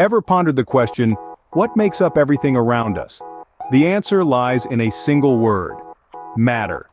Ever pondered the question, what makes up everything around us? The answer lies in a single word: matter.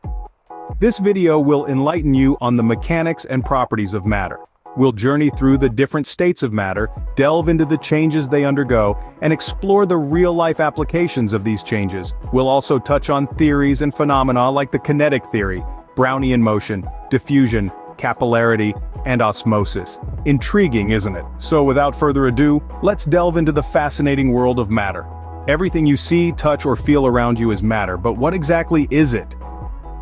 This video will enlighten you on the mechanics and properties of matter. We'll journey through the different states of matter, delve into the changes they undergo, and explore the real-life applications of these changes. We'll also touch on theories and phenomena like the kinetic theory, Brownian motion, diffusion, capillarity, and osmosis. Intriguing, isn't it? So without further ado, let's delve into the fascinating world of matter. Everything you see, touch, or feel around you is matter, but what exactly is it?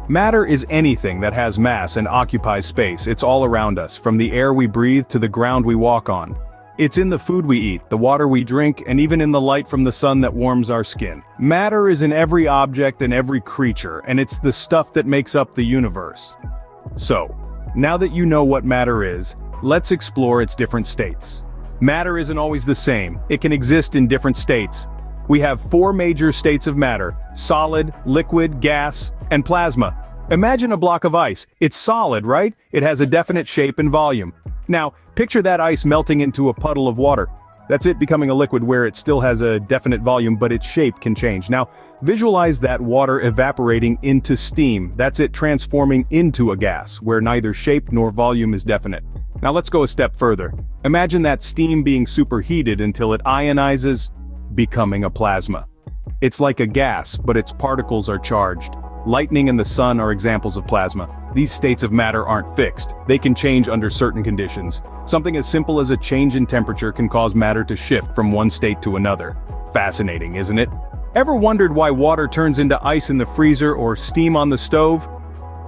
Matter is anything that has mass and occupies space. It's all around us, from the air we breathe to the ground we walk on. It's in the food we eat, the water we drink, and even in the light from the sun that warms our skin. Matter is in every object and every creature, and it's the stuff that makes up the universe. So, now that you know what matter is, let's explore its different states. Matter isn't always the same. It can exist in different states. We have four major states of matter: solid, liquid, gas, and plasma. Imagine a block of ice. It's solid, right? It has a definite shape and volume. Now, picture that ice melting into a puddle of water. That's it becoming a liquid where it still has a definite volume, but its shape can change. Now, visualize that water evaporating into steam. That's it transforming into a gas, where neither shape nor volume is definite. Now let's go a step further. Imagine that steam being superheated until it ionizes, becoming a plasma. It's like a gas, but its particles are charged. Lightning and the sun are examples of plasma. These states of matter aren't fixed. They can change under certain conditions. Something as simple as a change in temperature can cause matter to shift from one state to another. Fascinating, isn't it? Ever wondered why water turns into ice in the freezer or steam on the stove?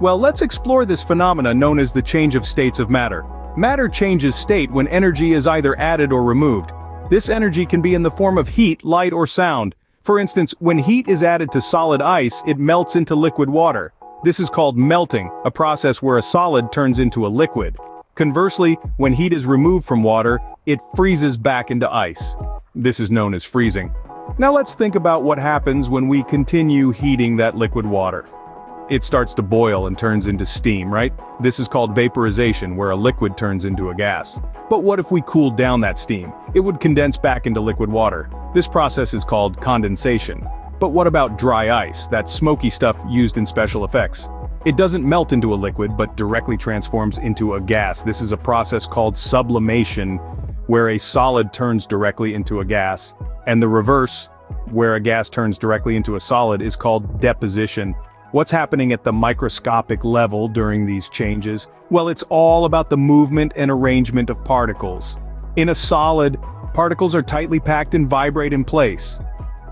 Well, let's explore this phenomena known as the change of states of matter. Matter changes state when energy is either added or removed. This energy can be in the form of heat, light, or sound. For instance, when heat is added to solid ice, it melts into liquid water. This is called melting, a process where a solid turns into a liquid. Conversely, when heat is removed from water, it freezes back into ice. This is known as freezing. Now let's think about what happens when we continue heating that liquid water. It starts to boil and turns into steam, right? This is called vaporization, where a liquid turns into a gas. But what if we cooled down that steam? It would condense back into liquid water. This process is called condensation. But what about dry ice, that smoky stuff used in special effects? It doesn't melt into a liquid, but directly transforms into a gas. This is a process called sublimation, where a solid turns directly into a gas. And the reverse, where a gas turns directly into a solid, is called deposition. What's happening at the microscopic level during these changes? Well, it's all about the movement and arrangement of particles. In a solid, particles are tightly packed and vibrate in place.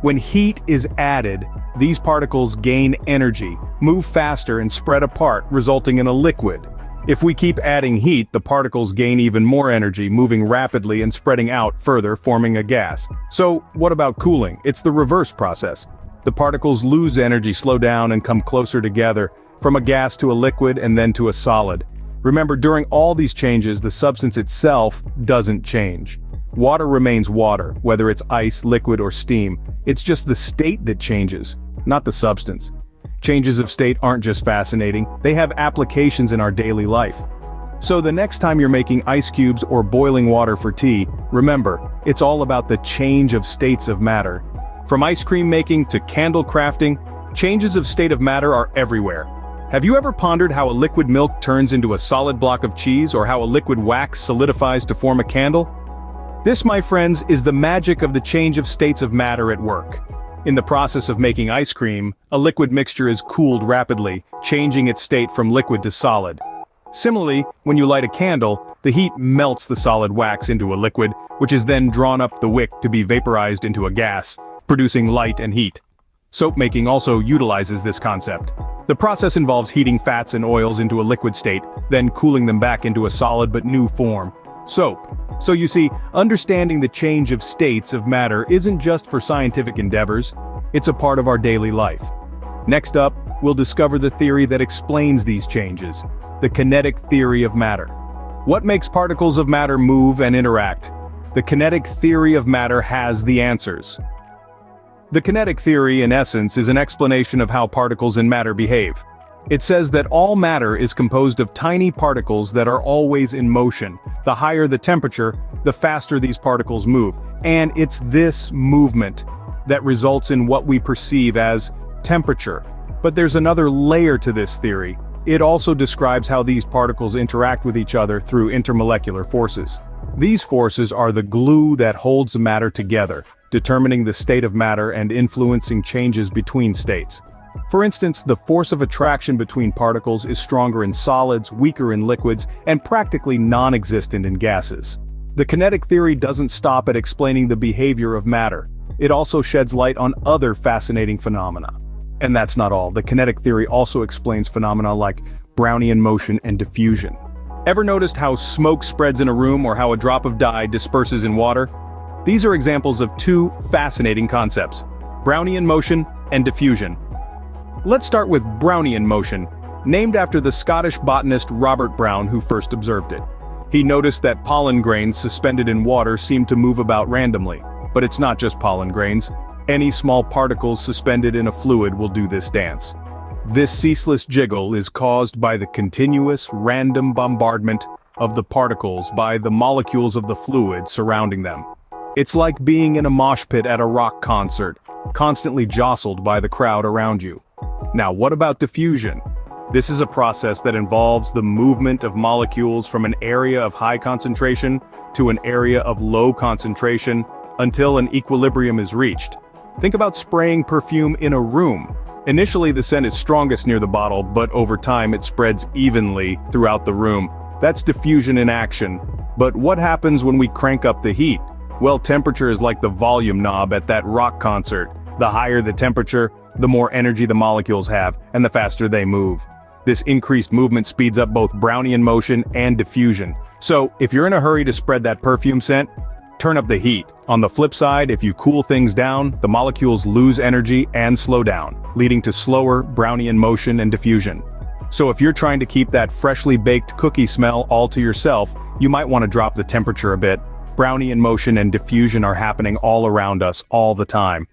When heat is added, these particles gain energy, move faster, and spread apart, resulting in a liquid. If we keep adding heat, the particles gain even more energy, moving rapidly and spreading out further, forming a gas. So, what about cooling? It's the reverse process. The particles lose energy, slow down, and come closer together, from a gas to a liquid and then to a solid. Remember, during all these changes, the substance itself doesn't change. Water remains water, whether it's ice, liquid, or steam. It's just the state that changes, not the substance. Changes of state aren't just fascinating, they have applications in our daily life. So the next time you're making ice cubes or boiling water for tea, remember, it's all about the change of states of matter. From ice cream making to candle crafting, changes of state of matter are everywhere. Have you ever pondered how a liquid milk turns into a solid block of cheese, or how a liquid wax solidifies to form a candle? This, my friends, is the magic of the change of states of matter at work. In the process of making ice cream, a liquid mixture is cooled rapidly, changing its state from liquid to solid. Similarly, when you light a candle, the heat melts the solid wax into a liquid, which is then drawn up the wick to be vaporized into a gas, producing light and heat. Soap making also utilizes this concept. The process involves heating fats and oils into a liquid state, then cooling them back into a solid but new form: soap. So you see, understanding the change of states of matter isn't just for scientific endeavors, it's a part of our daily life. Next up, we'll discover the theory that explains these changes: the kinetic theory of matter. What makes particles of matter move and interact? The kinetic theory of matter has the answers. The kinetic theory, in essence, is an explanation of how particles in matter behave. It says that all matter is composed of tiny particles that are always in motion. The higher the temperature, the faster these particles move. And it's this movement that results in what we perceive as temperature. But there's another layer to this theory. It also describes how these particles interact with each other through intermolecular forces. These forces are the glue that holds matter together, determining the state of matter and influencing changes between states. For instance, the force of attraction between particles is stronger in solids, weaker in liquids, and practically non-existent in gases. The kinetic theory doesn't stop at explaining the behavior of matter. It also sheds light on other fascinating phenomena. And that's not all. The kinetic theory also explains phenomena like Brownian motion and diffusion. Ever noticed how smoke spreads in a room or how a drop of dye disperses in water? These are examples of two fascinating concepts: Brownian motion and diffusion. Let's start with Brownian motion, named after the Scottish botanist Robert Brown who first observed it. He noticed that pollen grains suspended in water seemed to move about randomly. But it's not just pollen grains. Any small particles suspended in a fluid will do this dance. This ceaseless jiggle is caused by the continuous, random bombardment of the particles by the molecules of the fluid surrounding them. It's like being in a mosh pit at a rock concert, constantly jostled by the crowd around you. Now, what about diffusion? This is a process that involves the movement of molecules from an area of high concentration to an area of low concentration until an equilibrium is reached. Think about spraying perfume in a room. Initially, the scent is strongest near the bottle, but over time it spreads evenly throughout the room. That's diffusion in action. But what happens when we crank up the heat? Well, temperature is like the volume knob at that rock concert. The higher the temperature, the more energy the molecules have, and the faster they move. This increased movement speeds up both Brownian motion and diffusion. So, if you're in a hurry to spread that perfume scent, turn up the heat. On the flip side, if you cool things down, the molecules lose energy and slow down, leading to slower Brownian motion and diffusion. So if you're trying to keep that freshly baked cookie smell all to yourself, you might want to drop the temperature a bit. Brownian motion and diffusion are happening all around us, all the time.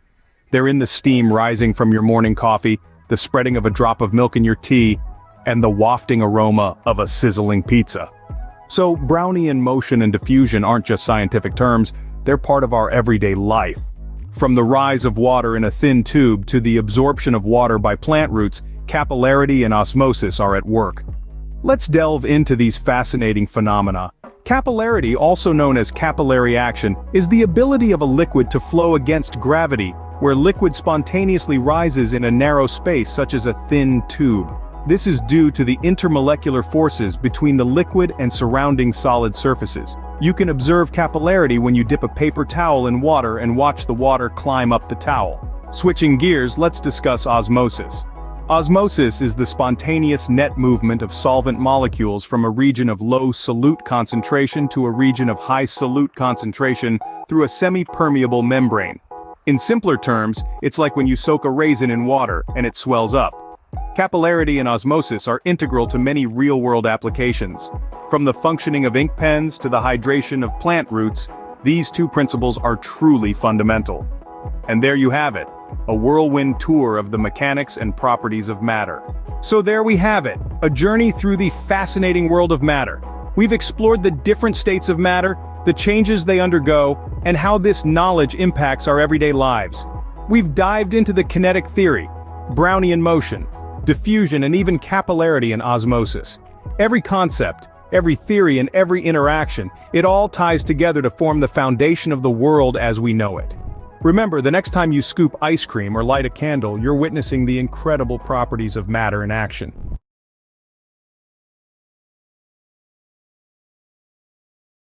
They're in the steam rising from your morning coffee, the spreading of a drop of milk in your tea, and the wafting aroma of a sizzling pizza. So Brownian motion and diffusion aren't just scientific terms, they're part of our everyday life. From the rise of water in a thin tube to the absorption of water by plant roots, capillarity and osmosis are at work. Let's delve into these fascinating phenomena. Capillarity, also known as capillary action, is the ability of a liquid to flow against gravity, where liquid spontaneously rises in a narrow space such as a thin tube. This is due to the intermolecular forces between the liquid and surrounding solid surfaces. You can observe capillarity when you dip a paper towel in water and watch the water climb up the towel. Switching gears, let's discuss osmosis. Osmosis is the spontaneous net movement of solvent molecules from a region of low solute concentration to a region of high solute concentration through a semi-permeable membrane. In simpler terms, it's like when you soak a raisin in water and it swells up. Capillarity and osmosis are integral to many real-world applications. From the functioning of ink pens to the hydration of plant roots, these two principles are truly fundamental. And there you have it, a whirlwind tour of the mechanics and properties of matter. So there we have it, a journey through the fascinating world of matter. We've explored the different states of matter, the changes they undergo, and how this knowledge impacts our everyday lives. We've dived into the kinetic theory, Brownian motion, diffusion, and even capillarity and osmosis. Every concept, every theory, and every interaction, it all ties together to form the foundation of the world as we know it. Remember, the next time you scoop ice cream or light a candle, you're witnessing the incredible properties of matter in action.